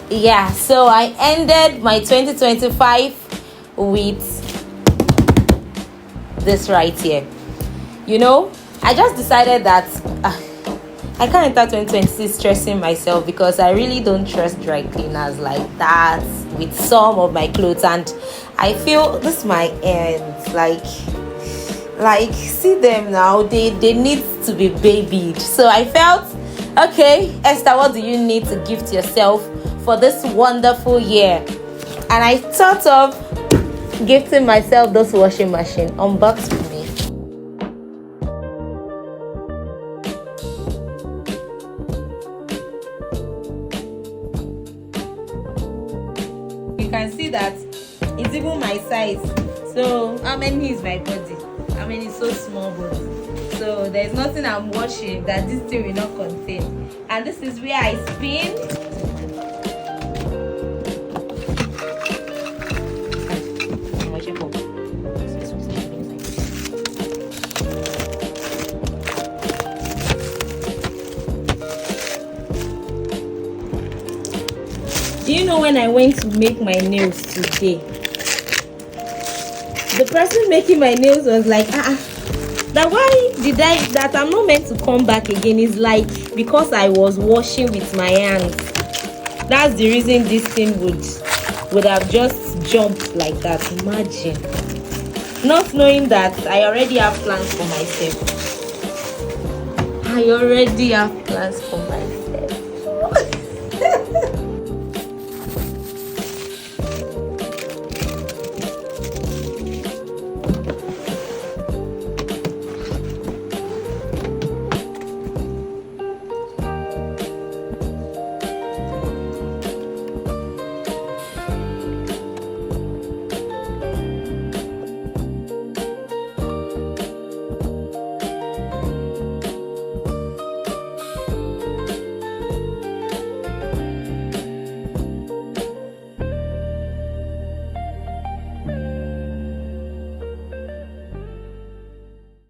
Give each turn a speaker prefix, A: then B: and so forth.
A: Yeah, so I ended my 2025 with this right here. I just decided that I can't enter 2026 stressing myself, because I really don't trust dry cleaners like that with some of my clothes, and I feel this my end. Like see them now, they need to be babied. So I felt, okay, Esther, what do you need to gift yourself for this wonderful year? And I thought of gifting myself this washing machine. Unbox for me. You can see that it's even my size. So how many is my body? I mean, it's so small, but so there's nothing I'm washing that this thing will not contain. And this is where I spin. Do you know when I went to make my nails today? The person making my nails was like, that why did that I'm not meant to come back again? Is like because I was washing with my hands. That's the reason this thing would have just jumped like that. Imagine. Not knowing that I already have plans for myself. I already have plans for myself.